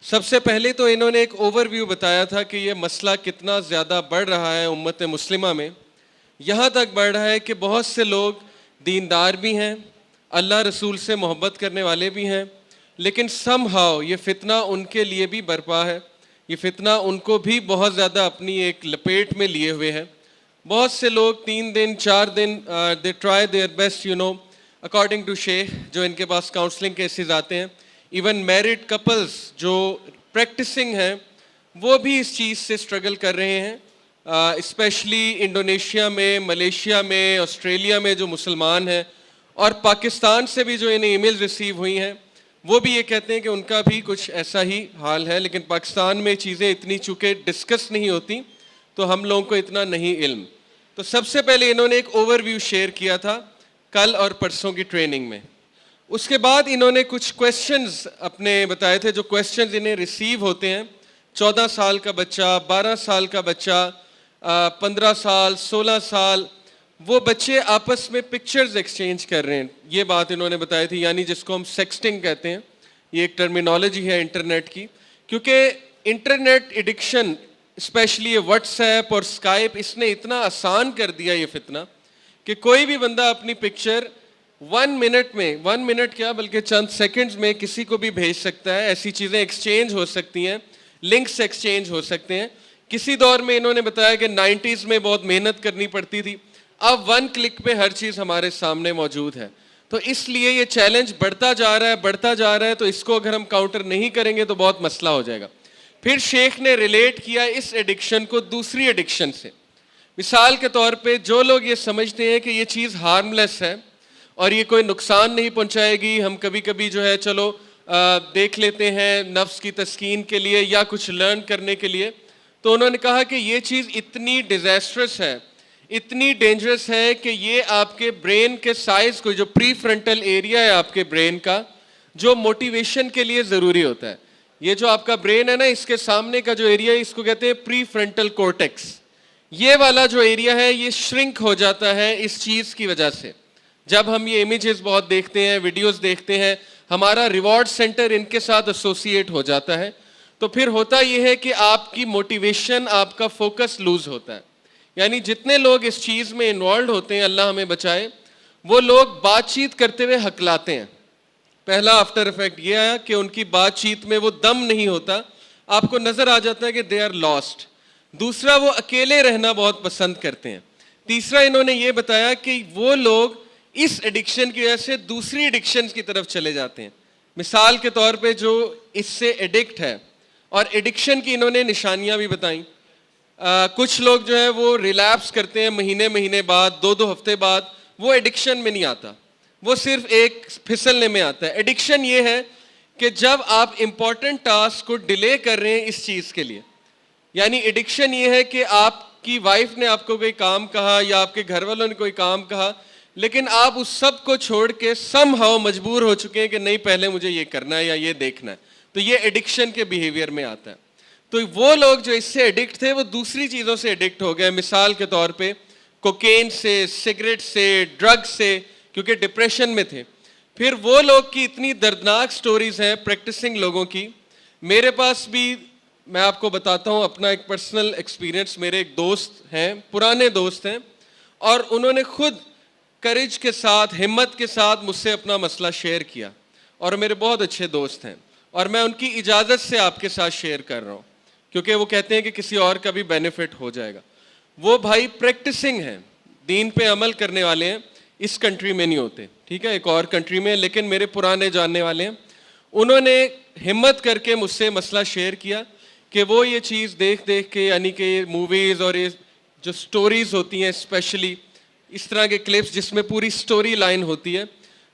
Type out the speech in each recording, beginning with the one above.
سب سے پہلے تو انہوں نے ایک اوور ویو بتایا تھا کہ یہ مسئلہ کتنا زیادہ بڑھ رہا ہے امت مسلمہ میں. یہاں تک بڑھ رہا ہے کہ بہت سے لوگ دیندار بھی ہیں, اللہ رسول سے محبت کرنے والے بھی ہیں, لیکن سم ہاؤ یہ فتنہ ان کے لیے بھی برپا ہے, یہ فتنہ ان کو بھی بہت زیادہ اپنی ایک لپیٹ میں لیے ہوئے ہے. بہت سے لوگ 3 دن 4 دن they try their best according to Sheikh, جو ان کے پاس کاؤنسلنگ کیسز آتے ہیں. ایون میرڈ کپلز جو پریکٹسنگ ہیں وہ بھی اس چیز سے اسٹرگل کر رہے ہیں, اسپیشلی انڈونیشیا میں, ملیشیا میں, آسٹریلیا میں جو مسلمان ہیں, اور پاکستان سے بھی جو انہیں ای میل ریسیو ہوئی ہیں وہ بھی یہ کہتے ہیں کہ ان کا بھی کچھ ایسا ہی حال ہے. لیکن پاکستان میں چیزیں اتنی چونکہ ڈسکس نہیں ہوتی تو ہم لوگوں کو اتنا نہیں علم. تو سب سے پہلے انہوں نے ایک اوور ویو شیئر کیا تھا کل اور پرسوں کی ٹریننگ میں. اس کے بعد انہوں نے کچھ کویسچنز اپنے بتائے تھے, جو کویسچنز انہیں ریسیو ہوتے ہیں. 14 سال کا بچہ, 12 سال کا بچہ, 15 سال, 16 سال, وہ بچے آپس میں پکچرز ایکسچینج کر رہے ہیں. یہ بات انہوں نے بتائی تھی, یعنی جس کو ہم سیکسٹنگ کہتے ہیں. یہ ایک ٹرمینالوجی ہے انٹرنیٹ کی, کیونکہ انٹرنیٹ ایڈکشن اسپیشلی یہ واٹس ایپ اور اسکائپ اس نے اتنا آسان کر دیا یہ فتنہ کہ کوئی بھی بندہ اپنی پکچر 1 منٹ میں, 1 منٹ کیا بلکہ چند سیکنڈز میں کسی کو بھی بھیج سکتا ہے. ایسی چیزیں ایکسچینج ہو سکتی ہیں, لنکس ایکسچینج ہو سکتے ہیں. کسی دور میں انہوں نے بتایا کہ 90s میں بہت محنت کرنی پڑتی تھی, اب 1 کلک پہ ہر چیز ہمارے سامنے موجود ہے. تو اس لیے یہ چیلنج بڑھتا جا رہا ہے, تو اس کو اگر ہم کاؤنٹر نہیں کریں گے تو بہت مسئلہ ہو جائے گا. پھر شیخ نے ریلیٹ کیا اس ایڈکشن کو دوسری ایڈکشن سے. مثال کے طور پہ جو لوگ یہ سمجھتے ہیں کہ یہ چیز ہارملیس ہے اور یہ کوئی نقصان نہیں پہنچائے گی, ہم کبھی کبھی جو ہے چلو دیکھ لیتے ہیں نفس کی تسکین کے لیے یا کچھ لرن کرنے کے لیے, تو انہوں نے کہا کہ یہ چیز اتنی ڈیزاسٹرس ہے, اتنی ڈینجرس ہے کہ یہ آپ کے برین کے سائز کو, جو پری فرنٹل ایریا ہے آپ کے برین کا, جو موٹیویشن کے لیے ضروری ہوتا ہے, یہ جو آپ کا برین ہے نا, اس کے سامنے کا جو ایریا ہے اس کو کہتے ہیں پری فرنٹل کورٹیکس. یہ والا جو ایریا ہے یہ شرنک ہو جاتا ہے اس چیز کی وجہ سے. جب ہم یہ امیجز بہت دیکھتے ہیں, ویڈیوز دیکھتے ہیں, ہمارا ریوارڈ سینٹر ان کے ساتھ ایسوسیٹ ہو جاتا ہے, تو پھر ہوتا یہ ہے کہ آپ کی موٹیویشن, آپ کا فوکس لوز ہوتا ہے. یعنی جتنے لوگ اس چیز میں انوالوڈ ہوتے ہیں, اللہ ہمیں بچائے, وہ لوگ بات چیت کرتے ہوئے ہکلاتے ہیں. پہلا آفٹر افیکٹ یہ آیا کہ ان کی بات چیت میں وہ دم نہیں ہوتا, آپ کو نظر آ جاتا ہے کہ دے آر لاسٹ. دوسرا, وہ اکیلے رہنا بہت پسند کرتے ہیں. تیسرا, انہوں نے یہ بتایا کہ وہ لوگ اس ایڈکشن کی وجہ سے دوسری ایڈکشن کی طرف چلے جاتے ہیں. مثال کے طور پہ جو اس سے ایڈکٹ ہے, اور ایڈکشن کی انہوں نے نشانیاں بھی بتائیں. کچھ لوگ جو ہے وہ ریلیپس کرتے ہیں مہینے بعد, 2 ہفتے بعد, وہ ایڈکشن میں نہیں آتا, وہ صرف ایک پھسلنے میں آتا ہے. ایڈکشن یہ ہے کہ جب آپ امپورٹنٹ ٹاسک کو ڈیلے کر رہے ہیں اس چیز کے لیے. یعنی ایڈکشن یہ ہے کہ آپ کی وائف نے آپ کو کوئی کام کہا یا آپ کے گھر والوں نے کوئی کام کہا, لیکن آپ اس سب کو چھوڑ کے سم ہاؤ مجبور ہو چکے ہیں کہ نہیں پہلے مجھے یہ کرنا ہے یا یہ دیکھنا ہے. تو یہ ایڈکشن کے بیہیویئر میں آتا ہے. تو وہ لوگ جو اس سے ایڈکٹ تھے وہ دوسری چیزوں سے ایڈکٹ ہو گئے. مثال کے طور پہ کوکین سے, سگریٹ سے, ڈرگ سے, کیونکہ ڈپریشن میں تھے. پھر وہ لوگ کی اتنی دردناک سٹوریز ہیں پریکٹسنگ لوگوں کی. میرے پاس بھی, میں آپ کو بتاتا ہوں اپنا ایک پرسنل ایکسپیرینس. میرے ایک دوست ہیں, پرانے دوست ہیں, اور انہوں نے خود کریج کے ساتھ, ہمت کے ساتھ مجھ سے اپنا مسئلہ شیئر کیا, اور میرے بہت اچھے دوست ہیں, اور میں ان کی اجازت سے آپ کے ساتھ شیئر کر رہا ہوں کیونکہ وہ کہتے ہیں کہ کسی اور کا بھی بینیفٹ ہو جائے گا. وہ بھائی پریکٹسنگ ہیں, دین پہ عمل کرنے والے ہیں, اس کنٹری میں نہیں ہوتے, ٹھیک ہے, ایک اور کنٹری میں, لیکن میرے پرانے جاننے والے ہیں. انہوں نے ہمت کر کے مجھ سے مسئلہ شیئر کیا کہ وہ یہ چیز دیکھ کے, یعنی کہ موویز اور یہ جو سٹوریز ہوتی ہیں, اسپیشلی اس طرح کے کلپس جس میں پوری سٹوری لائن ہوتی ہے,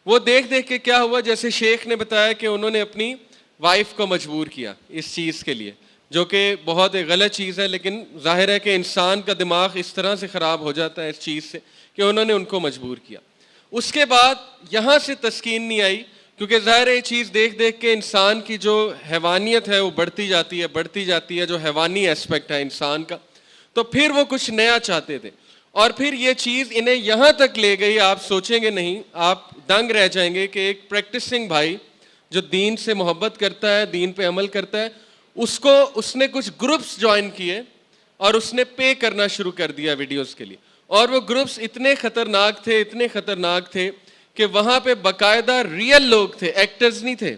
وہ دیکھ کے کیا ہوا, جیسے شیخ نے بتایا کہ انہوں نے اپنی وائف کو مجبور کیا اس چیز کے لیے, جو کہ بہت ایک غلط چیز ہے, لیکن ظاہر ہے کہ انسان کا دماغ اس طرح سے خراب ہو جاتا ہے اس چیز سے کہ انہوں نے ان کو مجبور کیا. اس کے بعد یہاں سے تسکین نہیں آئی, کیونکہ ظاہر ہے یہ چیز دیکھ کے انسان کی جو حیوانیت ہے وہ بڑھتی جاتی ہے, جو حیوانی ایسپیکٹ ہے انسان کا. تو پھر وہ کچھ نیا چاہتے تھے, اور پھر یہ چیز انہیں یہاں تک لے گئی, آپ سوچیں گے نہیں, آپ دنگ رہ جائیں گے کہ ایک پریکٹسنگ بھائی جو دین سے محبت کرتا ہے, دین پہ عمل کرتا ہے, اس نے کچھ گروپس جوائن کیے اور اس نے پے کرنا شروع کر دیا ویڈیوز کے لیے. اور وہ گروپس اتنے خطرناک تھے کہ وہاں پہ باقاعدہ ریئل لوگ تھے, ایکٹرز نہیں تھے,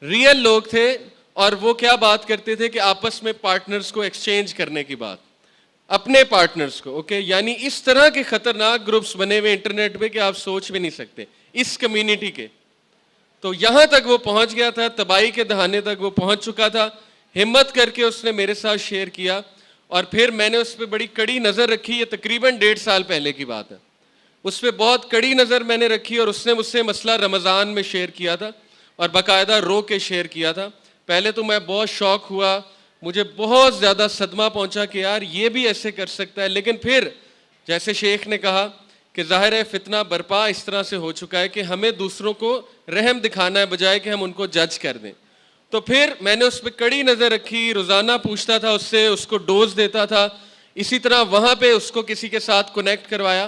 ریئل لوگ تھے. اور وہ کیا بات کرتے تھے کہ آپس میں پارٹنرز کو ایکسچینج کرنے کی بات, اپنے پارٹنرز کو. اوکے, یعنی اس طرح کے خطرناک گروپس بنے ہوئے انٹرنیٹ پہ کہ آپ سوچ بھی نہیں سکتے اس کمیونٹی کے. تو یہاں تک وہ پہنچ گیا تھا, تباہی کے دہانے تک وہ پہنچ چکا تھا. ہمت کر کے اس نے میرے ساتھ شیئر کیا اور پھر میں نے اس پہ بڑی کڑی نظر رکھی. یہ تقریباً 1.5 سال پہلے کی بات ہے. اس پہ بہت کڑی نظر میں نے رکھی اور اس نے مجھ سے مسئلہ رمضان میں شیئر کیا تھا اور باقاعدہ رو کے شیئر کیا تھا. پہلے تو میں بہت شوق ہوا, مجھے بہت زیادہ صدمہ پہنچا کہ یار یہ بھی ایسے کر سکتا ہے. لیکن پھر جیسے شیخ نے کہا کہ ظاہر ہے فتنہ برپا اس طرح سے ہو چکا ہے کہ ہمیں دوسروں کو رحم دکھانا ہے بجائے کہ ہم ان کو جج کر دیں. تو پھر میں نے اس پہ کڑی نظر رکھی, روزانہ پوچھتا تھا اس سے, اس کو ڈوز دیتا تھا. اسی طرح وہاں پہ اس کو کسی کے ساتھ کنیکٹ کروایا.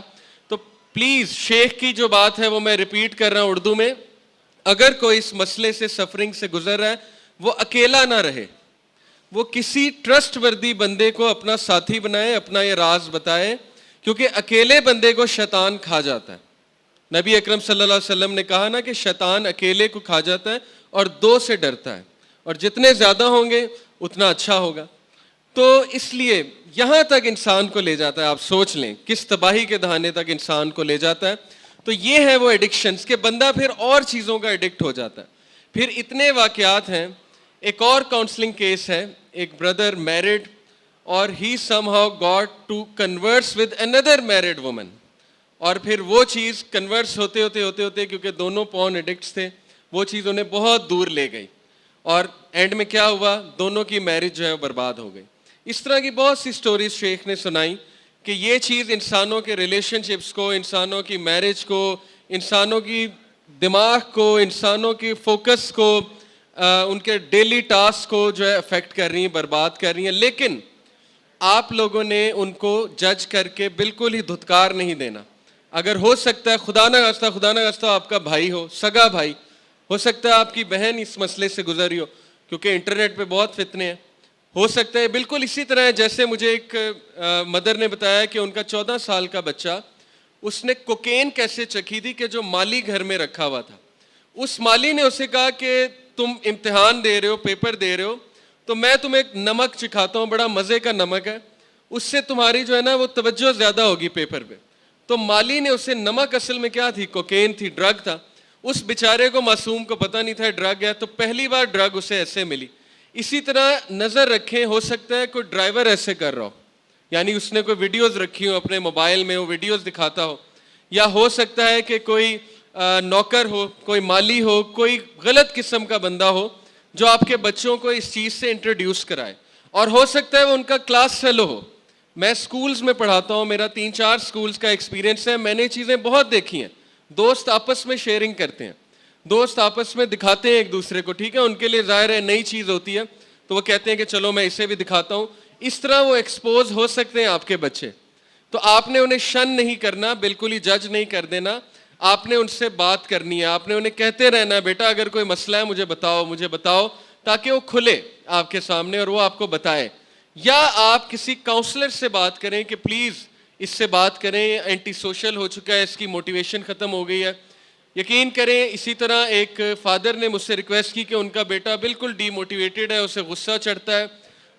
تو پلیز شیخ کی جو بات ہے وہ میں ریپیٹ کر رہا ہوں اردو میں, اگر کوئی اس مسئلے سے سفرنگ سے گزر رہا ہے وہ اکیلا نہ رہے, وہ کسی ٹرسٹ وردی بندے کو اپنا ساتھی بنائے, اپنا یہ راز بتائے, کیونکہ اکیلے بندے کو شیطان کھا جاتا ہے. نبی اکرم صلی اللہ علیہ وسلم نے کہا نا کہ شیطان اکیلے کو کھا جاتا ہے اور 2 سے ڈرتا ہے, اور جتنے زیادہ ہوں گے اتنا اچھا ہوگا. تو اس لیے یہاں تک انسان کو لے جاتا ہے, آپ سوچ لیں کس تباہی کے دہانے تک انسان کو لے جاتا ہے. تو یہ ہے وہ ایڈکشنز کہ بندہ پھر اور چیزوں کا ایڈکٹ ہو جاتا ہے. پھر اتنے واقعات ہیں. ایک اور کاؤنسلنگ کیس ہے, ایک بردر میرڈ اور he somehow got to converse with another married woman, اور پھر وہ چیز کنورس ہوتے کیونکہ دونوں پون ایڈکٹس تھے, وہ چیز انہیں بہت دور لے گئی اور اینڈ میں کیا ہوا, دونوں کی میرج جو ہے برباد ہو گئی. اس طرح کی بہت سی سٹوریز شیخ نے سنائی کہ یہ چیز انسانوں کے ریلیشن شپس کو, انسانوں کی میرج کو, انسانوں کی دماغ کو, انسانوں کی فوکس کو, ان کے ڈیلی ٹاسک کو جو ہے افیکٹ کر رہی ہیں, برباد کر رہی ہیں. لیکن آپ لوگوں نے ان کو جج کر کے بالکل ہی دھتکار نہیں دینا. اگر ہو سکتا ہے خدا نہ خواستہ آپ کا بھائی ہو, سگا بھائی ہو سکتا ہے, آپ کی بہن اس مسئلے سے گزری ہو, کیونکہ انٹرنیٹ پہ بہت فتنے ہیں. ہو سکتا ہے بالکل اسی طرح ہے جیسے مجھے ایک مدر نے بتایا کہ ان کا 14 سال کا بچہ, اس نے کوکین کیسے چکھی تھی کہ جو مالی گھر میں رکھا ہوا تھا, اس مالی نے اسے کہا کہ تم امتحان دے رہے ہو, پیپر دے رہے ہو, تو میں تمہیں ایک نمک چکھاتا ہوں, بڑا مزے کا نمک ہے, اس سے تمہاری جو ہے نا وہ توجہ زیادہ ہوگی پیپر پہ. تو مالی نے اسے, نمک اصل میں کیا تھی, کوکین تھی, ڈرگ تھا. اس بیچارے کو, معصوم کو پتہ نہیں تھا ڈرگ ہے, تو پہلی بار ڈرگ اسے ایسے ملی. اسی طرح نظر رکھیں, ہو سکتا ہے کوئی ڈرائیور ایسے کر رہا ہو, یعنی اس نے کوئی ویڈیوز رکھی ہو اپنے موبائل میں, وہ ویڈیوز دکھاتا ہو, یا ہو سکتا ہے کہ کوئی نوکر ہو, کوئی مالی ہو, کوئی غلط قسم کا بندہ ہو جو آپ کے بچوں کو اس چیز سے انٹروڈیوس کرائے. اور ہو سکتا ہے وہ ان کا کلاس فیلو ہو. میں سکولز میں پڑھاتا ہوں, میرا 3-4 سکولز کا ایکسپیرینس ہے, میں نے چیزیں بہت دیکھی ہیں. دوست آپس میں شیئرنگ کرتے ہیں, دوست آپس میں دکھاتے ہیں ایک دوسرے کو, ٹھیک ہے, ان کے لیے ظاہر ہے نئی چیز ہوتی ہے, تو وہ کہتے ہیں کہ چلو میں اسے بھی دکھاتا ہوں. اس طرح وہ ایکسپوز ہو سکتے ہیں آپ کے بچے. تو آپ نے انہیں شن نہیں کرنا, بالکل ہی جج نہیں کر دینا, آپ نے ان سے بات کرنی ہے, آپ نے انہیں کہتے رہنا ہے بیٹا اگر کوئی مسئلہ ہے مجھے بتاؤ, تاکہ وہ کھلے آپ کے سامنے اور وہ آپ کو بتائے. یا آپ کسی کاؤنسلر سے بات کریں کہ پلیز اس سے بات کریں, اینٹی سوشل ہو چکا ہے, اس کی موٹیویشن ختم ہو گئی ہے. یقین کریں اسی طرح ایک فادر نے مجھ سے ریکویسٹ کی کہ ان کا بیٹا بالکل ڈی موٹیویٹڈ ہے, اسے غصہ چڑھتا ہے,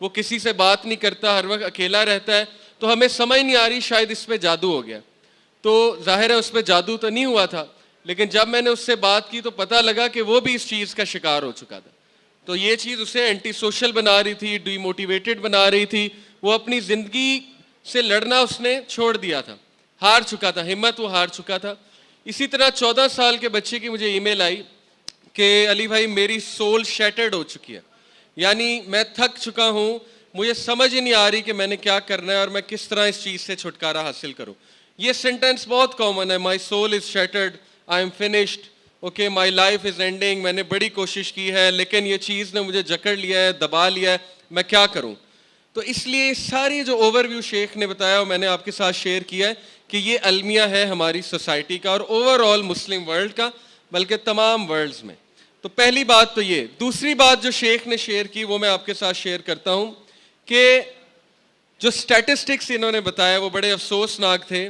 وہ کسی سے بات نہیں کرتا, ہر وقت اکیلا رہتا ہے. تو ہمیں سمجھ نہیں آ رہی شاید اس پہ جادو ہو گیا. تو ظاہر ہے اس پہ جادو تو نہیں ہوا تھا, لیکن جب میں نے اس سے بات کی تو پتہ لگا کہ وہ بھی اس چیز کا شکار ہو چکا تھا. تو یہ چیز اسے اینٹی سوشل بنا رہی تھی, ڈی موٹیویٹڈ بنا رہی تھی. وہ اپنی زندگی سے لڑنا اس نے چھوڑ دیا تھا, ہار چکا تھا, ہمت وہ ہار چکا تھا. اسی طرح 14 سال کے بچے کی مجھے ای میل آئی کہ علی بھائی میری سول شیٹرڈ ہو چکی ہے, یعنی میں تھک چکا ہوں, مجھے سمجھ ہی نہیں آ رہی کہ میں نے کیا کرنا ہے اور میں کس طرح اس چیز سے چھٹکارا حاصل کروں. یہ سینٹینس بہت کامن ہے, my soul is shattered, I am finished, okay, my life is ending, میں نے بڑی کوشش کی ہے لیکن یہ چیز نے مجھے جکڑ لیا ہے, دبا لیا ہے, میں کیا کروں. تو اس لیے ساری جو اوور ویو شیخ نے بتایا اور میں نے آپ کے ساتھ شیئر کیا ہے کہ یہ المیہ ہے ہماری سوسائٹی کا اور اوور آل مسلم ورلڈ کا, بلکہ تمام ورلڈز میں. تو پہلی بات تو یہ. دوسری بات جو شیخ نے شیئر کی وہ میں آپ کے ساتھ شیئر کرتا ہوں کہ جو سٹیٹسٹکس انہوں نے بتایا وہ بڑے افسوسناک تھے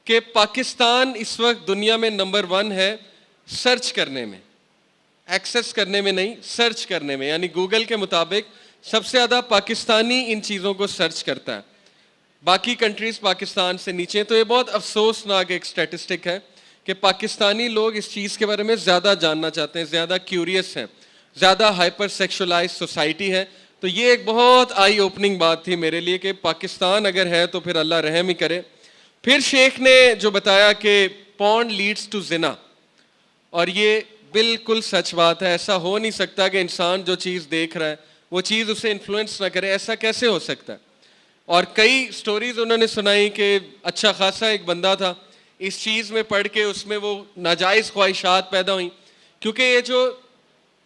کہ پاکستان اس وقت دنیا میں نمبر 1 ہے سرچ کرنے میں, ایکسس کرنے میں نہیں, سرچ کرنے میں. یعنی گوگل کے مطابق سب سے زیادہ پاکستانی ان چیزوں کو سرچ کرتا ہے, باقی کنٹریز پاکستان سے نیچے ہیں. تو یہ بہت افسوسناک ایک سٹیٹسٹک ہے کہ پاکستانی لوگ اس چیز کے بارے میں زیادہ جاننا چاہتے ہیں, زیادہ کیوریس ہیں, زیادہ ہائپر سیکشولائز سوسائٹی ہے. تو یہ ایک بہت آئی اوپننگ بات تھی میرے لیے کہ پاکستان اگر ہے تو پھر اللہ رحم ہی کرے. پھر شیخ نے جو بتایا کہ پورن لیڈز ٹو زنا, اور یہ بالکل سچ بات ہے. ایسا ہو نہیں سکتا کہ انسان جو چیز دیکھ رہا ہے وہ چیز اسے انفلوئنس نہ کرے, ایسا کیسے ہو سکتا ہے. اور کئی سٹوریز انہوں نے سنائی کہ اچھا خاصا ایک بندہ تھا, اس چیز میں پڑھ کے اس میں وہ ناجائز خواہشات پیدا ہوئیں. کیونکہ یہ جو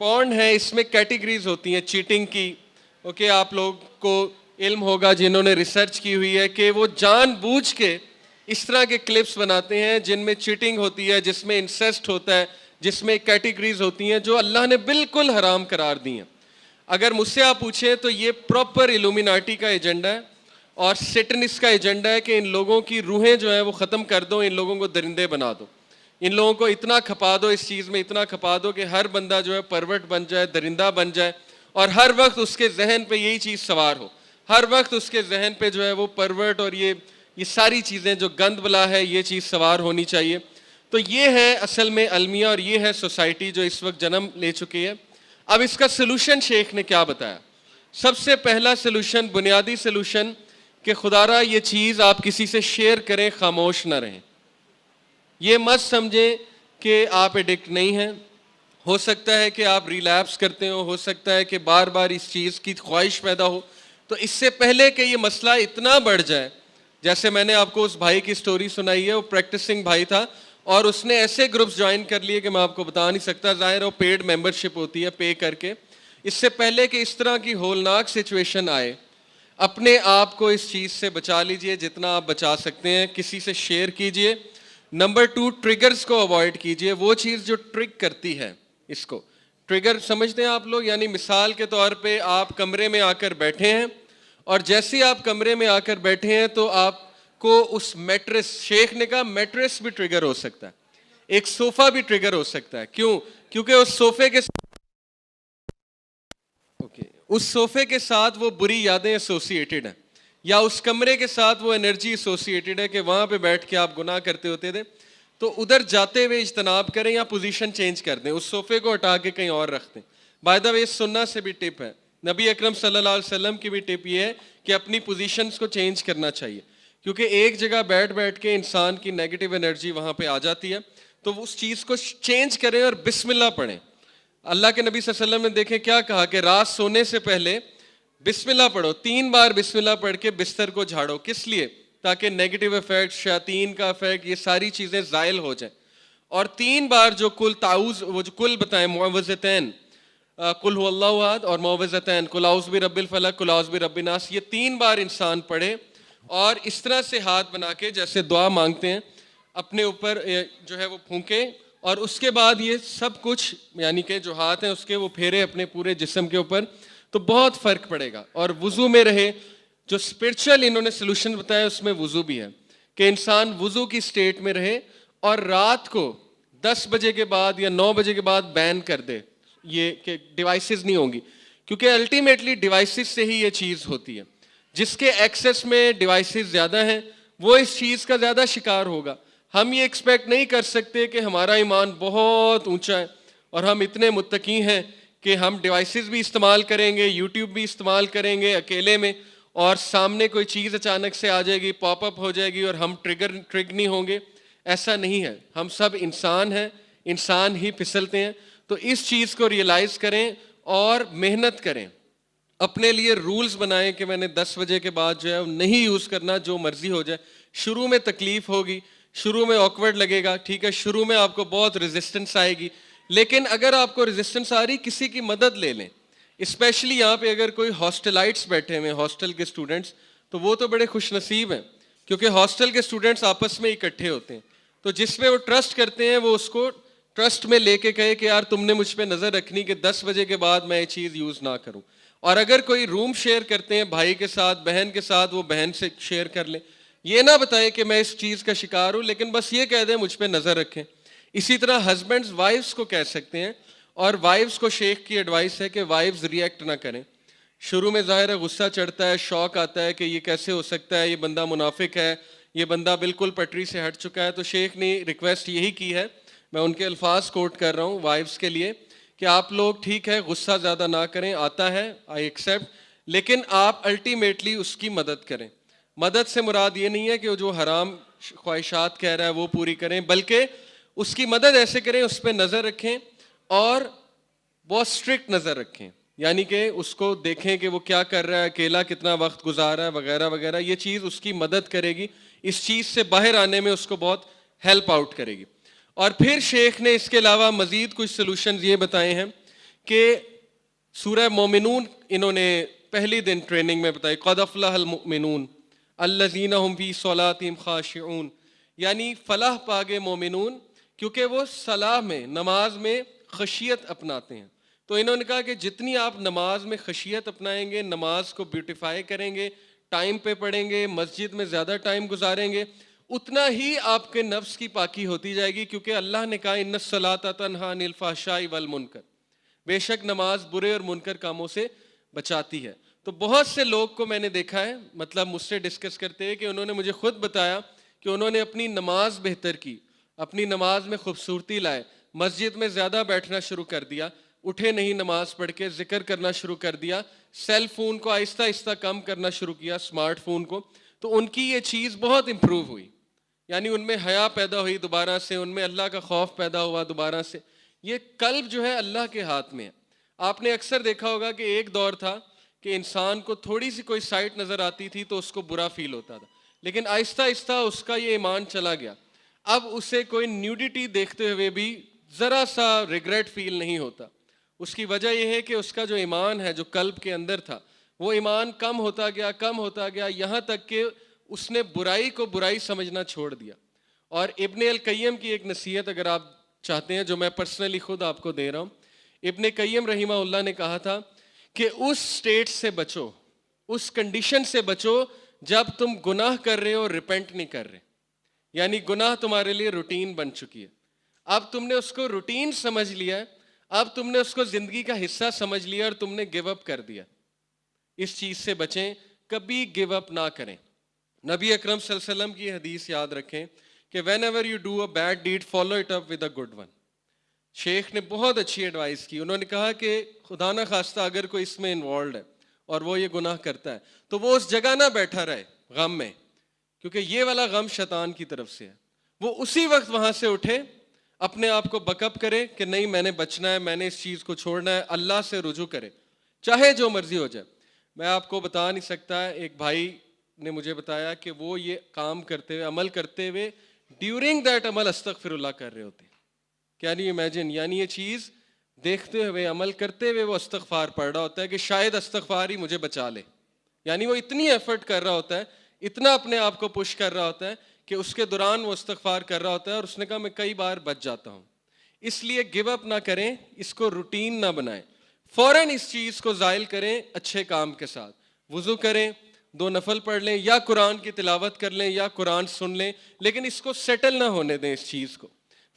پورن ہے اس میں کیٹیگریز ہوتی ہیں چیٹنگ کی. اوکے, آپ لوگ کو علم ہوگا جنہوں نے ریسرچ کی ہوئی ہے کہ وہ جان بوجھ کے اس طرح کے کلپس بناتے ہیں جن میں چیٹنگ ہوتی ہے, جس میں انسیسٹ ہوتا ہے, جس میں کیٹیگریز ہوتی ہیں جو اللہ نے بالکل حرام قرار دی ہیں. اگر مجھ سے آپ پوچھیں تو یہ پراپر ایلومیناٹی کا ایجنڈا ہے اور سیٹنس کا ایجنڈا ہے کہ ان لوگوں کی روحیں جو ہیں وہ ختم کر دو, ان لوگوں کو درندے بنا دو, ان لوگوں کو اتنا کھپا دو, اس چیز میں اتنا کھپا دو کہ ہر بندہ جو ہے پروٹ بن جائے, درندہ بن جائے, اور ہر وقت اس کے ذہن پہ یہی چیز سوار ہو, ہر وقت اس کے ذہن پہ جو ہے وہ پروٹ اور یہ ساری چیزیں جو گند بلا ہے یہ چیز سوار ہونی چاہیے. تو یہ ہے اصل میں المیہ اور یہ ہے سوسائٹی جو اس وقت جنم لے چکی ہے. اب اس کا سلوشن شیخ نے کیا بتایا. سب سے پہلا سلوشن, بنیادی سلوشن کہ خدا را یہ چیز آپ کسی سے شیئر کریں, خاموش نہ رہیں. یہ مت سمجھیں کہ آپ ایڈکٹ نہیں ہیں, ہو سکتا ہے کہ آپ ریلیپس کرتے ہو سکتا ہے کہ بار بار اس چیز کی خواہش پیدا ہو. تو اس سے پہلے کہ یہ مسئلہ اتنا بڑھ جائے, جیسے میں نے آپ کو اس بھائی کی سٹوری سنائی ہے, وہ پریکٹسنگ بھائی تھا اور اس نے ایسے گروپس جوائن کر لیے کہ میں آپ کو بتا نہیں سکتا. ظاہر وہ پیڈ ممبرشپ ہوتی ہے, پے کر کے. اس سے پہلے کہ اس طرح کی ہولناک سچویشن آئے, اپنے آپ کو اس چیز سے بچا لیجئے جتنا آپ بچا سکتے ہیں, کسی سے شیئر کیجئے. نمبر 2, ٹریگرز کو اوائڈ کیجئے, وہ چیز جو ٹرگ کرتی ہے. اس کو ٹریگر سمجھتے ہیں آپ لوگ, یعنی مثال کے طور پہ آپ کمرے میں آ کر بیٹھے ہیں اور جیسے ہی آپ کمرے میں آ کر بیٹھے ہیں تو آپ کو اس میٹریس, شیخ نے کہا میٹریس بھی ٹریگر ہو سکتا ہے, ایک صوفہ بھی ٹریگر ہو سکتا ہے. کیوں؟ کیونکہ اس صوفے کے ساتھ وہ بری یادیں ایسوسیٹڈ ہیں, یا اس کمرے کے ساتھ وہ انرجی ایسوسیٹڈ ہے کہ وہاں پہ بیٹھ کے آپ گناہ کرتے ہوتے تھے. تو ادھر جاتے ہوئے اجتناب کریں یا پوزیشن چینج کر دیں, اس صوفے کو ہٹا کے کہیں اور رکھ دیں. بائی دا وے سننا سے بھی ٹپ ہے, نبی اکرم صلی اللہ علیہ وسلم کی بھی ٹپ یہ ہے کہ اپنی پوزیشنز کو چینج کرنا چاہیے, کیونکہ ایک جگہ بیٹھ کے انسان کی نیگیٹو انرجی وہاں پہ آ جاتی ہے. تو اس چیز کو چینج کریں اور بسم اللہ پڑھیں. اللہ کے نبی صلی اللہ علیہ وسلم نے دیکھیں کیا کہا کہ رات سونے سے پہلے بسم اللہ پڑھو, 3 بار بسم اللہ پڑھ کے بستر کو جھاڑو. کس لیے؟ تاکہ نیگیٹو افیکٹ, شیاطین کا افیکٹ, یہ ساری چیزیں زائل ہو جائیں. اور 3 بار جو کل تعوذ, وہ جو کل بتائیں, معوذتین, قل هو اللہ احد, اور معوذتین, قل اعوذ برب الفلق, قل اعوذ برب الناس, یہ 3 بار انسان پڑھے اور اس طرح سے ہاتھ بنا کے جیسے دعا مانگتے ہیں اپنے اوپر جو ہے وہ پھونکے, اور اس کے بعد یہ سب کچھ یعنی کہ جو ہاتھ ہیں اس کے وہ پھیرے اپنے پورے جسم کے اوپر, تو بہت فرق پڑے گا. اور وضو میں رہے, جو اسپرچل انہوں نے سلوشن بتایا اس میں وضو بھی ہے کہ انسان وضو کی سٹیٹ میں رہے, اور رات کو 10 بجے کے بعد یا 9 بجے کے بعد بین کر دے یہ کہ ڈیوائسز نہیں ہوں گی, کیونکہ الٹیمیٹلی ڈیوائسز سے ہی یہ چیز ہوتی ہے. جس کے ایکسیس میں ڈیوائسز زیادہ ہیں وہ اس چیز کا زیادہ شکار ہوگا. ہم یہ ایکسپیکٹ نہیں کر سکتے کہ ہمارا ایمان بہت اونچا ہے اور ہم اتنے متقی ہیں کہ ہم ڈیوائسز بھی استعمال کریں گے, یوٹیوب بھی استعمال کریں گے اکیلے میں, اور سامنے کوئی چیز اچانک سے آ جائے گی, پاپ اپ ہو جائے گی اور ہم ٹرگ نہیں ہوں گے. ایسا نہیں ہے, ہم سب انسان ہیں, انسان ہی پھسلتے ہیں. تو اس چیز کو ریئلائز کریں اور محنت کریں, اپنے لیے رولز بنائیں کہ میں نے 10 بجے کے بعد جو ہے نہیں یوز کرنا, جو مرضی ہو جائے. شروع میں تکلیف ہوگی, شروع میں آکورڈ لگے گا, ٹھیک ہے, شروع میں آپ کو بہت ریزسٹنس آئے گی, لیکن اگر آپ کو ریزسٹنس آ رہی, کسی کی مدد لے لیں. اسپیشلی یہاں پہ اگر کوئی ہاسٹلائٹس بیٹھے ہوئے, ہاسٹل کے اسٹوڈنٹس, تو وہ تو بڑے خوش نصیب ہیں کیونکہ ہاسٹل کے اسٹوڈنٹس آپس میں اکٹھے ہوتے ہیں, تو جس میں وہ ٹرسٹ کرتے ہیں وہ اس کو ٹرسٹ میں لے کے کہے کہ یار تم نے مجھ پہ نظر رکھنی کہ 10 بجے کے بعد میں یہ چیز یوز نہ کروں. اور اگر کوئی روم شیئر کرتے ہیں بھائی کے ساتھ بہن کے ساتھ, وہ بہن سے شیئر کر لیں. یہ نہ بتائیں کہ میں اس چیز کا شکار ہوں, لیکن بس یہ کہہ دیں مجھ پہ نظر رکھیں. اسی طرح ہسبینڈز وائفز کو کہہ سکتے ہیں, اور وائفز کو شیخ کی ایڈوائس ہے کہ وائفز ریئیکٹ نہ کریں. شروع میں ظاہر ہے غصہ چڑھتا ہے, شوق آتا ہے کہ یہ کیسے ہو سکتا ہے, یہ بندہ منافق ہے, یہ بندہ بالکل پٹری سے ہٹ چکا ہے. تو شیخ نے ریکویسٹ یہی کی ہے, میں ان کے الفاظ کوٹ کر رہا ہوں وائفز کے لیے, کہ آپ لوگ ٹھیک ہے غصہ زیادہ نہ کریں, آتا ہے آئی ایکسیپٹ, لیکن آپ الٹیمیٹلی اس کی مدد کریں. مدد سے مراد یہ نہیں ہے کہ وہ جو حرام خواہشات کہہ رہا ہے وہ پوری کریں, بلکہ اس کی مدد ایسے کریں, اس پہ نظر رکھیں اور بہت اسٹرکٹ نظر رکھیں. یعنی کہ اس کو دیکھیں کہ وہ کیا کر رہا ہے, اکیلا کتنا وقت گزار رہا ہے وغیرہ وغیرہ. یہ چیز اس کی مدد کرے گی, اس چیز سے باہر آنے میں اس کو بہت ہیلپ آؤٹ کرے گی. اور پھر شیخ نے اس کے علاوہ مزید کچھ سلوشنز یہ بتائے ہیں کہ سورہ مومنون انہوں نے پہلی دن ٹریننگ میں بتائی, قد افلح المؤمنون الذین هم فی صلاتہم خاشعون, یعنی فلاح پاگے مومنون کیونکہ وہ صلاح میں نماز میں خشیت اپناتے ہیں. تو انہوں نے کہا کہ جتنی آپ نماز میں خشیت اپنائیں گے, نماز کو بیوٹیفائی کریں گے, ٹائم پہ پڑھیں گے, مسجد میں زیادہ ٹائم گزاریں گے, اتنا ہی آپ کے نفس کی پاکی ہوتی جائے گی. کیونکہ اللہ نے کہا ان الصلاۃ تنہی عن الفحشاء والمنکر, بے شک نماز برے اور منکر کاموں سے بچاتی ہے. تو بہت سے لوگ کو میں نے دیکھا ہے, مطلب مجھ سے ڈسکس کرتے ہیں کہ انہوں نے مجھے خود بتایا کہ انہوں نے اپنی نماز بہتر کی, اپنی نماز میں خوبصورتی لائے, مسجد میں زیادہ بیٹھنا شروع کر دیا, اٹھے نہیں نماز پڑھ کے, ذکر کرنا شروع کر دیا, سیل فون کو آہستہ آہستہ کم کرنا شروع کیا, اسمارٹ فون کو. تو ان کی یہ چیز بہت امپروو ہوئی, یعنی ان میں حیا پیدا ہوئی دوبارہ سے, ان میں اللہ کا خوف پیدا ہوا دوبارہ سے. یہ قلب جو ہے اللہ کے ہاتھ میں ہے. آپ نے اکثر دیکھا ہوگا کہ ایک دور تھا کہ انسان کو تھوڑی سی کوئی سائٹ نظر آتی تھی تو اس کو برا فیل ہوتا تھا, لیکن آہستہ آہستہ اس کا یہ ایمان چلا گیا. اب اسے کوئی نیوڈیٹی دیکھتے ہوئے بھی ذرا سا ریگریٹ فیل نہیں ہوتا. اس کی وجہ یہ ہے کہ اس کا جو ایمان ہے جو قلب کے اندر تھا, وہ ایمان کم ہوتا گیا, کم ہوتا گیا, یہاں تک کہ اس نے برائی کو برائی سمجھنا چھوڑ دیا. اور ابن القیم کی ایک نصیحت اگر آپ چاہتے ہیں, جو میں پرسنلی خود آپ کو دے رہا ہوں, ابن قیم رحمہ اللہ نے کہا تھا کہ اس سٹیٹ سے بچو, اس کنڈیشن سے بچو جب تم گناہ کر رہے ہو ریپینٹ نہیں کر رہے. یعنی گناہ تمہارے لیے روٹین بن چکی ہے, اب تم نے اس کو روٹین سمجھ لیا ہے, اب تم نے اس کو زندگی کا حصہ سمجھ لیا اور تم نے گیو اپ کر دیا. اس چیز سے بچیں, کبھی گیو اپ نہ کریں. نبی اکرم صلی اللہ علیہ وسلم کی حدیث یاد رکھیں کہ when ever you do a bad deed follow it up with a good one. شیخ نے بہت اچھی ایڈوائس کی. انہوں نے کہا کہ خدا نہ خواستہ اگر کوئی اس میں انوالوڈ ہے اور وہ یہ گناہ کرتا ہے تو وہ اس جگہ نہ بیٹھا رہے غم میں, کیونکہ یہ والا غم شیطان کی طرف سے ہے. وہ اسی وقت وہاں سے اٹھے, اپنے آپ کو بیک اپ کرے کہ نہیں میں نے بچنا ہے, میں نے اس چیز کو چھوڑنا ہے, اللہ سے رجوع کرے چاہے جو مرضی ہو جائے. میں آپ کو بتا نہیں سکتا, ایک بھائی نے مجھے بتایا کہ وہ یہ کام کرتے ہوئے, عمل کرتے ہوئے, ڈیورنگ دیٹ عمل استغفر اللہ کر رہے ہوتے. کین یو امیجن, یعنی یہ چیز دیکھتے ہوئے عمل کرتے ہوئے وہ استغفار پڑھ رہا ہوتا ہے کہ شاید استغفار ہی مجھے بچا لے. یعنی وہ اتنی ایفرٹ کر رہا ہوتا ہے, اتنا اپنے آپ کو پش کر رہا ہوتا ہے کہ اس کے دوران وہ استغفار کر رہا ہوتا ہے, اور اس نے کہا میں کئی بار بچ جاتا ہوں. اس لیے گیو اپ نہ کریں, اس کو روٹین نہ بنائیں, فوراً اس چیز کو زائل کریں اچھے کام کے ساتھ. وضو کریں, 2 نفل پڑھ لیں, یا قرآن کی تلاوت کر لیں, یا قرآن سن لیں, لیکن اس کو سیٹل نہ ہونے دیں. اس چیز کو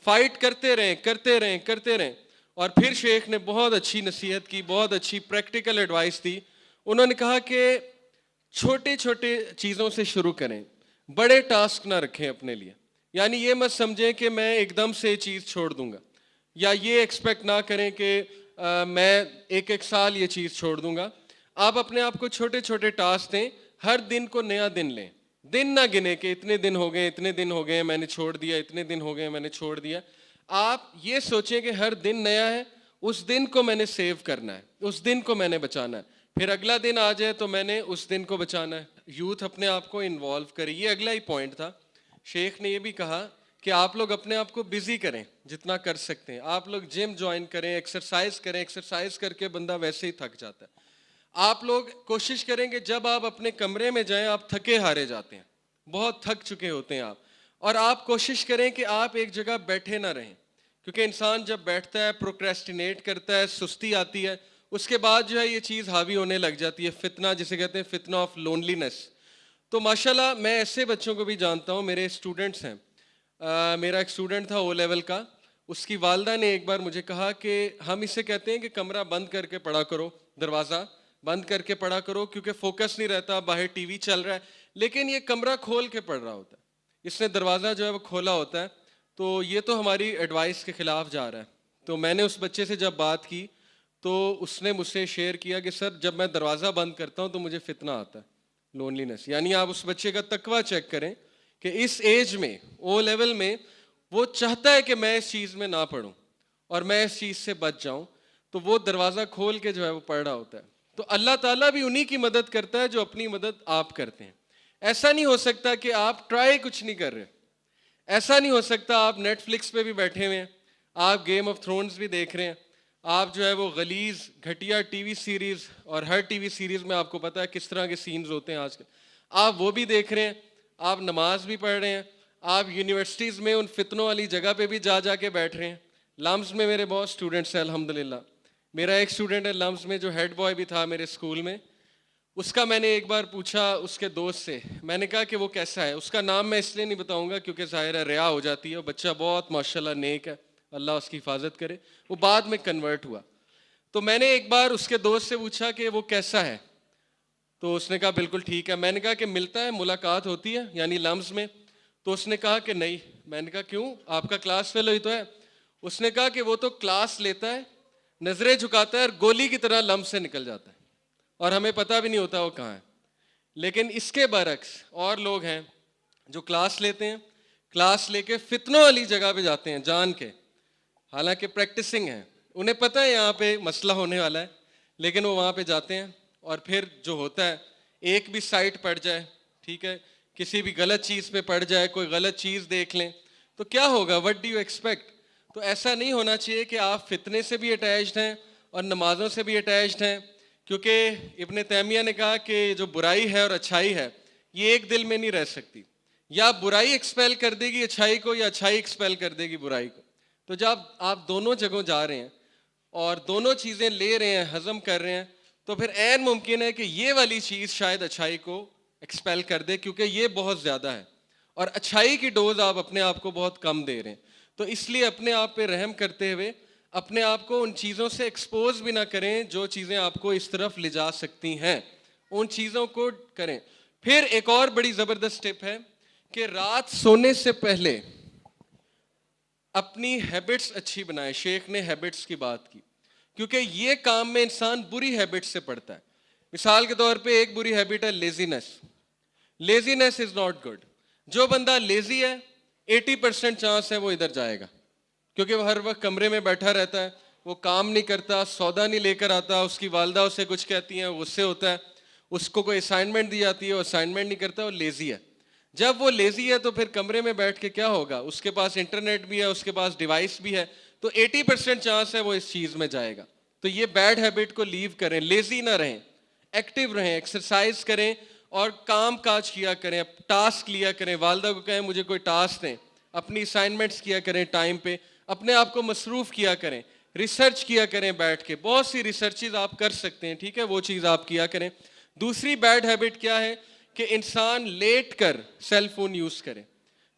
فائٹ کرتے رہیں کرتے رہیں کرتے رہیں. اور پھر شیخ نے بہت اچھی نصیحت کی, بہت اچھی پریکٹیکل ایڈوائس دی. انہوں نے کہا کہ چھوٹے چھوٹے چیزوں سے شروع کریں, بڑے ٹاسک نہ رکھیں اپنے لیے. یعنی یہ مت سمجھیں کہ میں ایک دم سے چیز چھوڑ دوں گا, یا یہ ایکسپیکٹ نہ کریں کہ میں ایک سال یہ چیز چھوڑ دوں گا. آپ اپنے آپ کو چھوٹے چھوٹے ٹاسک دیں, ہر دن کو نیا دن لیں. دن نہ گنے کہ اتنے دن ہو گئے, اتنے دن ہو گئے میں نے چھوڑ دیا, اتنے دن ہو گئے میں نے چھوڑ دیا. آپ یہ سوچیں کہ ہر دن نیا ہے, اس دن کو میں نے سیو کرنا ہے, اس دن کو میں نے بچانا ہے. پھر اگلا دن آ جائے تو میں نے اس دن کو بچانا ہے. یوتھ اپنے آپ کو انوالو کرے, یہ اگلا ہی پوائنٹ تھا. شیخ نے یہ بھی کہا کہ آپ لوگ اپنے آپ کو بزی کریں جتنا کر سکتے ہیں. آپ لوگ جم جوائن کریں, ایکسرسائز کریں, ایکسرسائز کر کے بندہ ویسے ہی تھک جاتا ہے. آپ لوگ کوشش کریں کہ جب آپ اپنے کمرے میں جائیں آپ تھکے ہارے جاتے ہیں, بہت تھک چکے ہوتے ہیں آپ, اور آپ کوشش کریں کہ آپ ایک جگہ بیٹھے نہ رہیں. کیونکہ انسان جب بیٹھتا ہے پروکریسٹینیٹ کرتا ہے, سستی آتی ہے, اس کے بعد جو ہے یہ چیز حاوی ہونے لگ جاتی ہے, فتنہ جسے کہتے ہیں, فتنہ آف لونلینس. تو ماشاءاللہ میں ایسے بچوں کو بھی جانتا ہوں, میرے اسٹوڈنٹس ہیں. میرا ایک اسٹوڈنٹ تھا او لیول کا, اس کی والدہ نے ایک بار مجھے کہا کہ ہم اسے کہتے ہیں کہ کمرہ بند کر کے پڑھا کرو, دروازہ بند کر کے پڑھا کرو, کیونکہ فوکس نہیں رہتا, باہر ٹی وی چل رہا ہے, لیکن یہ کمرہ کھول کے پڑھ رہا ہوتا ہے, اس نے دروازہ جو ہے وہ کھولا ہوتا ہے. تو یہ تو ہماری ایڈوائس کے خلاف جا رہا ہے. تو میں نے اس بچے سے جب بات کی تو اس نے مجھ سے شیئر کیا کہ سر جب میں دروازہ بند کرتا ہوں تو مجھے فتنہ آتا ہے, لونلینس. یعنی آپ اس بچے کا تقویٰ چیک کریں کہ اس ایج میں, او لیول میں, وہ چاہتا ہے کہ میں اس چیز میں نہ پڑھوں اور میں اس چیز سے بچ جاؤں, تو وہ دروازہ کھول کے جو ہے وہ پڑھ رہا ہوتا ہے. تو اللہ تعالیٰ بھی انہی کی مدد کرتا ہے جو اپنی مدد آپ کرتے ہیں. ایسا نہیں ہو سکتا کہ آپ ٹرائی کچھ نہیں کر رہے, ایسا نہیں ہو سکتا آپ نیٹ فلکس پہ بھی بیٹھے ہوئے ہیں, آپ گیم آف تھرونز بھی دیکھ رہے ہیں, آپ جو ہے وہ غلیظ گھٹیا ٹی وی سیریز, اور ہر ٹی وی سیریز میں آپ کو پتہ ہے کس طرح کے سینز ہوتے ہیں آج کل, آپ وہ بھی دیکھ رہے ہیں, آپ نماز بھی پڑھ رہے ہیں, آپ یونیورسٹیز میں ان فتنوں والی جگہ پہ بھی جا کے بیٹھ رہے ہیں. لمز میں میرے بہت اسٹوڈنٹس ہیں الحمدللہ. میرا ایک اسٹوڈنٹ ہے لمز میں جو ہیڈ بوائے بھی تھا میرے اسکول میں, اس کا میں نے ایک بار پوچھا اس کے دوست سے, میں نے کہا کہ وہ کیسا ہے. اس کا نام میں اس لیے نہیں بتاؤں گا کیونکہ ظاہر ہے ریا ہو جاتی ہے, وہ بچہ بہت ماشاءاللہ نیک ہے, اللہ اس کی حفاظت کرے. وہ بعد میں کنورٹ ہوا. تو میں نے ایک بار اس کے دوست سے پوچھا کہ وہ کیسا ہے, تو اس نے کہا بالکل ٹھیک ہے. میں نے کہا کہ ملتا ہے, ملاقات ہوتی ہے یعنی لمز میں؟ تو اس نے کہا کہ نہیں. میں نے کہا کیوں, آپ کا کلاس فیلو ہی تو ہے. اس نے کہا کہ وہ تو کلاس لیتا ہے, نظریں جھکاتا ہے اور گولی کی طرح لمز سے نکل جاتا ہے, اور ہمیں پتہ بھی نہیں ہوتا وہ کہاں ہے. لیکن اس کے برعکس اور لوگ ہیں جو کلاس لیتے ہیں, کلاس لے کے فتنوں والی جگہ پہ جاتے ہیں جان کے, حالانکہ پریکٹسنگ ہے, انہیں پتہ ہے یہاں پہ مسئلہ ہونے والا ہے, لیکن وہ وہاں پہ جاتے ہیں. اور پھر جو ہوتا ہے, ایک بھی سائٹ پڑ جائے, ٹھیک ہے, کسی بھی غلط چیز پہ پڑ جائے, کوئی غلط چیز دیکھ لیں تو کیا ہوگا, وٹ ڈو یو ایکسپیکٹ. تو ایسا نہیں ہونا چاہیے کہ آپ فتنے سے بھی اٹیچڈ ہیں اور نمازوں سے بھی اٹیچڈ ہیں, کیونکہ ابن تیمیہ نے کہا کہ جو برائی ہے اور اچھائی ہے یہ ایک دل میں نہیں رہ سکتی, یا برائی ایکسپیل کر دے گی اچھائی کو, یا اچھائی ایکسپیل کر دے گی برائی کو. تو جب آپ دونوں جگہوں جا رہے ہیں اور دونوں چیزیں لے رہے ہیں, ہضم کر رہے ہیں, تو پھر عین ممکن ہے کہ یہ والی چیز شاید اچھائی کو ایکسپیل کر دے, کیونکہ یہ بہت زیادہ ہے, اور اچھائی کی ڈوز آپ اپنے آپ کو بہت کم دے رہے ہیں. تو اس لیے اپنے آپ پہ رحم کرتے ہوئے اپنے آپ کو ان چیزوں سے ایکسپوز بھی نہ کریں جو چیزیں آپ کو اس طرف لے جا سکتی ہیں, ان چیزوں کو کریں. پھر ایک اور بڑی زبردست ٹپ ہے کہ رات سونے سے پہلے اپنی ہیبٹس اچھی بنائیں. شیخ نے ہیبٹس کی بات کی, کیونکہ یہ کام میں انسان بری ہیبٹ سے پڑتا ہے. مثال کے طور پہ ایک بری ہیبٹ ہے لیزینس. لیزینس از ناٹ گڈ. جو بندہ لیزی ہے 80% چانس ہے وہ ادھر جائے گا, کیونکہ وہ ہر وقت کمرے میں بیٹھا رہتا ہے, وہ کام نہیں کرتا, سودا نہیں لے کر آتا, اس کی والدہ اسے کچھ کہتی ہیں غصے ہوتا ہے, اس کو کوئی اسائنمنٹ دی جاتی ہے وہ اسائنمنٹ نہیں کرتا, وہ لیزی ہے. جب وہ لیزی ہے تو پھر کمرے میں بیٹھ کے کیا ہوگا, اس کے پاس انٹرنیٹ بھی ہے, اس کے پاس ڈیوائس بھی ہے, تو 80% چانس ہے وہ اس چیز میں جائے گا. تو یہ بیڈ ہیبٹ کو لیو کریں, لیزی نہ رہیں, ایکٹیو رہیں, ایکسرسائز کریں اور کام کاج کیا کریں, ٹاسک لیا کریں. والدہ کو کہیں مجھے کوئی ٹاسک دیں, اپنی اسائنمنٹس کیا کریں ٹائم پہ, اپنے آپ کو مصروف کیا کریں, ریسرچ کیا کریں بیٹھ کے, بہت سی ریسرچز آپ کر سکتے ہیں, ٹھیک ہے, وہ چیز آپ کیا کریں. دوسری بیڈ ہیبٹ کیا ہے کہ انسان لیٹ کر سیل فون یوز کرے.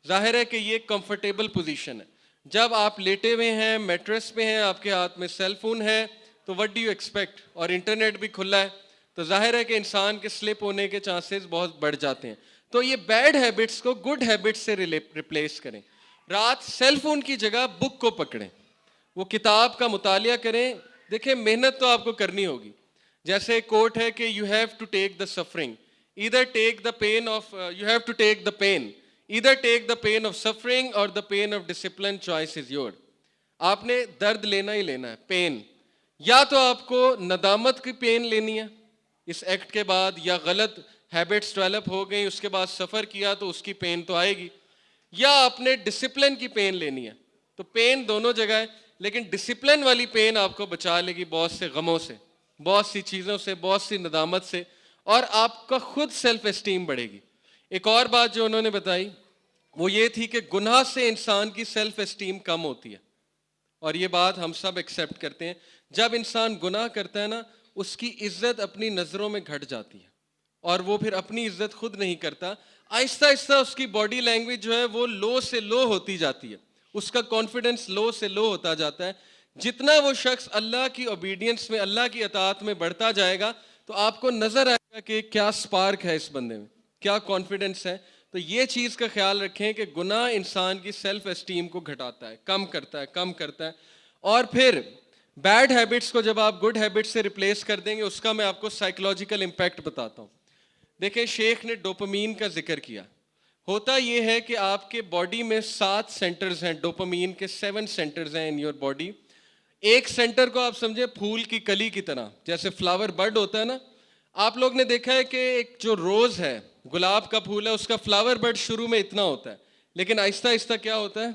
ظاہر ہے کہ یہ کمفرٹیبل پوزیشن ہے, جب آپ لیٹے ہوئے ہیں, میٹریس پہ ہیں, آپ کے ہاتھ میں سیل فون ہے, تو وٹ ڈو یو ایکسپیکٹ, اور انٹرنیٹ بھی کھلا ہے, تو ظاہر ہے کہ انسان کے سلپ ہونے کے چانسز بہت بڑھ جاتے ہیں. تو یہ بیڈ ہیبٹس کو گڈ ہیبٹس سے ریپلیس کریں. رات سیل فون کی جگہ بک کو پکڑیں, وہ کتاب کا مطالعہ کریں. دیکھیں محنت تو آپ کو کرنی ہوگی, جیسے ایک کوٹ ہے کہ you have to take the suffering, either take the pain of you have to take the pain, either take the pain of suffering or the pain of discipline, choice is yours. آپ نے درد لینا ہی لینا ہے, pain, یا تو آپ کو ندامت کی پین لینی ہے اس ایکٹ کے بعد, یا غلط ہیبٹس ڈیولپ ہو گئی اس کے بعد سفر کیا تو اس کی پین تو آئے گی, یا آپ نے ڈسپلن کی پین لینی ہے. تو پین دونوں جگہ ہے, لیکن ڈسپلن والی پین آپ کو بچا لے گی بہت سے غموں سے, بہت سی چیزوں سے, بہت سی ندامت سے, اور آپ کا خود سیلف اسٹیم بڑھے گی. ایک اور بات جو انہوں نے بتائی وہ یہ تھی کہ گناہ سے انسان کی سیلف اسٹیم کم ہوتی ہے. اور یہ بات ہم سب ایکسیپٹ کرتے ہیں. جب انسان گناہ کرتا ہے نا, اس کی عزت اپنی نظروں میں گھٹ جاتی ہے اور وہ پھر اپنی عزت خود نہیں کرتا. آہستہ آہستہ اس کی باڈی لینگویج جو ہے وہ لو سے لو ہوتی جاتی ہے, اس کا کانفیڈنس لو سے لو ہوتا جاتا ہے. جتنا وہ شخص اللہ کی اوبیڈینس میں, اللہ کی اطاعت میں بڑھتا جائے گا تو آپ کو نظر آئے گا کہ کیا سپارک ہے اس بندے میں, کیا کانفیڈنس ہے. تو یہ چیز کا خیال رکھیں کہ گناہ انسان کی سیلف اسٹیم کو گھٹاتا ہے, کم کرتا ہے. اور پھر بیڈ ہیبٹس کو جب آپ گڈ ہیبٹ سے ریپلیس کر دیں گے, اس کا میں آپ کو سائیکولوجیکل امپیکٹ بتاتا ہوں. دیکھیں, شیخ نے ڈوپامین کا ذکر کیا. ہوتا یہ ہے کہ آپ کے باڈی میں 7 سینٹرز ہیں, ڈوپامین کے 7 سینٹرز ہیں ان یور باڈی. ایک سینٹر کو آپ سمجھے پھول کی کلی کی طرح, جیسے فلاور بڈ ہوتا ہے نا. آپ لوگ نے دیکھا ہے کہ ایک جو روز ہے, گلاب کا پھول ہے, اس کا فلاور بڈ شروع میں اتنا ہوتا ہے, لیکن آہستہ آہستہ کیا ہوتا ہے,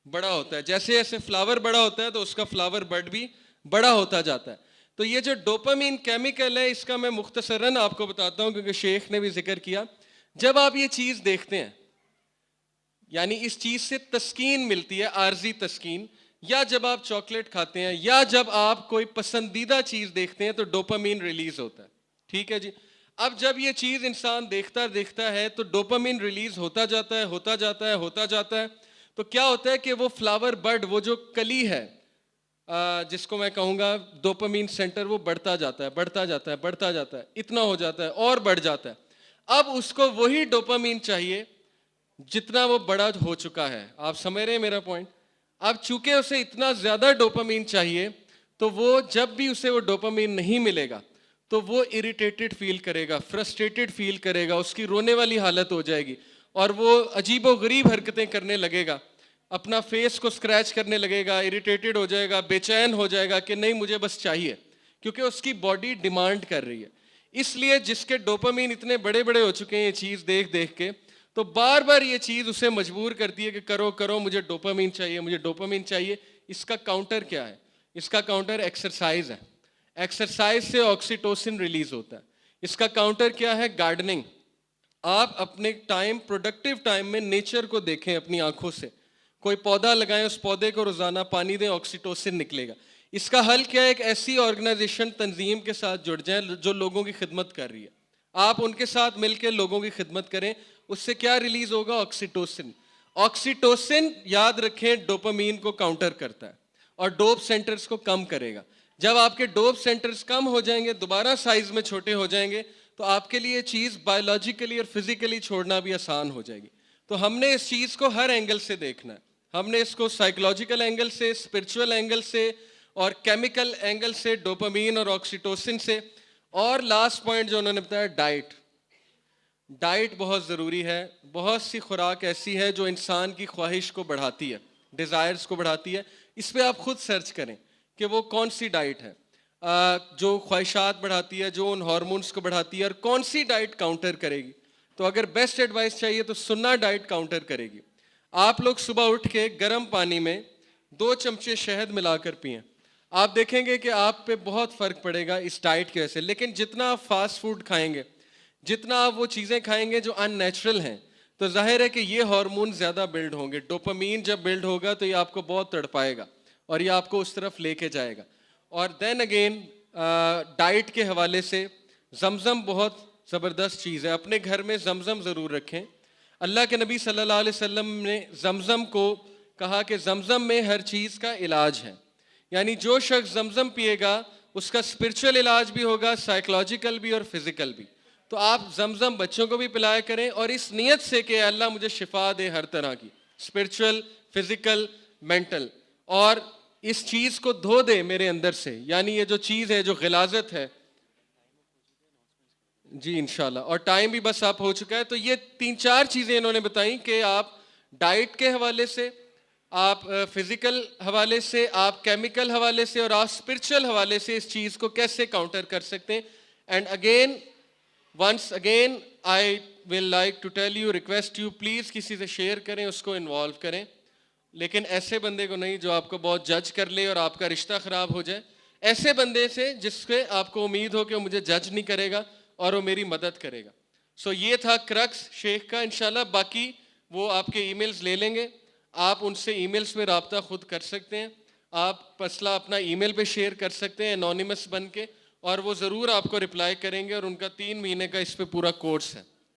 بڑا ہوتا ہے. جیسے جیسے فلاور بڑا ہوتا ہے تو اس کا فلاور بڈ بھی بڑا ہوتا جاتا ہے. تو یہ جو ڈوپامین کیمیکل ہے, اس کا میں مختصراً آپ کو بتاتا ہوں کیونکہ شیخ نے بھی ذکر کیا. جب آپ یہ چیز دیکھتے ہیں, یعنی اس چیز سے تسکین ملتی ہے, عارضی تسکین, یا جب آپ چاکلیٹ کھاتے ہیں یا جب آپ کوئی پسندیدہ چیز دیکھتے ہیں تو ڈوپامین ریلیز ہوتا ہے. ٹھیک ہے جی. اب جب یہ چیز انسان دیکھتا ہے تو ڈوپامین ریلیز ہوتا جاتا ہے. تو کیا ہوتا ہے کہ وہ فلاور بڈ, وہ جو کلی ہے جس کو میں کہوں گا ڈوپامین سینٹر, وہ بڑھتا جاتا ہے, اتنا ہو جاتا ہے اور بڑھ جاتا ہے. اب اس کو وہی ڈوپامین چاہیے جتنا وہ بڑا ہو چکا ہے. آپ سمجھ رہے ہیں میرا پوائنٹ؟ اب چونکہ اسے اتنا زیادہ ڈوپامین چاہیے تو وہ جب بھی اسے وہ ڈوپامین نہیں ملے گا تو وہ اریٹیٹڈ فیل کرے گا, فرسٹریٹڈ فیل کرے گا, اس کی رونے والی حالت ہو جائے گی اور وہ عجیب و غریب حرکتیں کرنے لگے گا, اپنا فیس کو اسکریچ کرنے لگے گا, اریٹیٹڈ ہو جائے گا, بے چین ہو جائے گا کہ نہیں مجھے بس چاہیے, کیونکہ اس کی باڈی ڈیمانڈ کر رہی ہے. اس لیے جس کے ڈوپامین اتنے بڑے بڑے ہو چکے ہیں یہ چیز دیکھ کے, تو بار بار یہ چیز اسے مجبور کرتی ہے کہ کرو مجھے ڈوپامین چاہیے. اس کا کاؤنٹر کیا ہے؟ اس کا کاؤنٹر ایکسرسائز ہے. ایکسرسائز سے آکسیٹوسن ریلیز ہوتا ہے. اس کا کاؤنٹر کیا ہے؟ گارڈننگ. آپ اپنے پروڈکٹیو ٹائم میں نیچر کو دیکھیں اپنی آنکھوں سے, کوئی پودا لگائیں, اس پودے کو روزانہ پانی دیں, آکسیٹوسن نکلے گا. اس کا حل کیا ہے؟ ایک ایسی آرگنائزیشن, تنظیم کے ساتھ جڑ جائیں جو لوگوں کی خدمت کر رہی ہے. آپ ان کے ساتھ مل کے لوگوں کی خدمت کریں, اس سے کیا ریلیز ہوگا؟ آکسیٹوسن. آکسیٹوسن یاد رکھیں ڈوپامین کو کاؤنٹر کرتا ہے اور ڈوپ سینٹرز کو کم کرے گا. جب آپ کے ڈوپ سینٹرز کم ہو جائیں گے, دوبارہ سائز میں چھوٹے ہو جائیں گے, تو آپ کے لیے چیز بایولوجیکلی اور فزیکلی چھوڑنا بھی آسان ہو جائے گی. تو ہم نے اس چیز کو ہر اینگل سے دیکھنا ہے. ہم نے اس کو سائیکولوجیکل اینگل سے, اسپرچول اینگل سے اور کیمیکل اینگل سے, ڈوپامین اور آکسیٹوسن سے. اور لاسٹ پوائنٹ جو انہوں نے بتایا, ڈائٹ بہت ضروری ہے. بہت سی خوراک ایسی ہے جو انسان کی خواہش کو بڑھاتی ہے, ڈیزائرز کو بڑھاتی ہے. اس پہ آپ خود سرچ کریں کہ وہ کون سی ڈائٹ ہے جو خواہشات بڑھاتی ہے, جو ان ہارمونز کو بڑھاتی ہے, اور کون سی ڈائٹ کاؤنٹر کرے گی. تو اگر بیسٹ ایڈوائس چاہیے تو سننا ڈائٹ کاؤنٹر کرے گی. آپ لوگ صبح اٹھ کے گرم پانی میں 2 چمچے شہد ملا کر پئیں, آپ دیکھیں گے کہ آپ پہ بہت فرق پڑے گا اس ڈائٹ کی وجہ سے. لیکن جتنا آپ فاسٹ فوڈ کھائیں گے, جتنا آپ وہ چیزیں کھائیں گے جو ان نیچرل ہیں, تو ظاہر ہے کہ یہ ہارمون زیادہ بلڈ ہوں گے. ڈوپامین جب بلڈ ہوگا تو یہ آپ کو بہت تڑپائے گا اور یہ آپ کو اس طرف لے کے جائے گا. اور دین اگین ڈائٹ کے حوالے سے زمزم بہت زبردست چیز ہے. اپنے گھر میں زمزم ضرور رکھیں. اللہ کے نبی صلی اللہ علیہ وسلم نے زمزم کو کہا کہ زمزم میں ہر چیز کا علاج ہے. یعنی جو شخص زمزم پیے گا اس کا اسپرچول علاج بھی ہوگا, سائیکولوجیکل بھی اور فزیکل بھی. تو آپ زمزم بچوں کو بھی پلایا کریں, اور اس نیت سے کہ اللہ مجھے شفا دے ہر طرح کی, اسپرچول, فزیکل, مینٹل, اور اس چیز کو دھو دے میرے اندر سے. یعنی یہ جو چیز ہے, جو غلاظت ہے, جی انشاءاللہ, اور ٹائم بھی بس آپ ہو چکا ہے. تو یہ 3-4 چیزیں انہوں نے بتائیں کہ آپ ڈائٹ کے حوالے سے, آپ فزیکل حوالے سے, آپ کیمیکل حوالے سے, اور آپ اسپرچول حوالے سے اس چیز کو کیسے کاؤنٹر کر سکتے ہیں. And again once again I will like to tell you, request you, please کسی سے شیئر کریں, اس کو انوالو کریں, لیکن ایسے بندے کو نہیں جو آپ کو بہت جج کر لے اور آپ کا رشتہ خراب ہو جائے. ایسے بندے سے جس سے آپ کو امید ہو کہ وہ مجھے جج نہیں کرے گا اور وہ میری مدد کرے گا. سو یہ تھا کرکس شیخ کا. انشاءاللہ باقی وہ آپ کے ای میلز لے لیں گے, آپ ان سے ای میلز میں رابطہ خود کر سکتے ہیں. آپ مسئلہ اپنا ای میل پہ شیئر کر سکتے ہیں انونیمس بن کے, اور وہ ضرور آپ کو رپلائی کریں گے, اور ان کا 3 مہینے کا اس پہ پورا کورس ہے.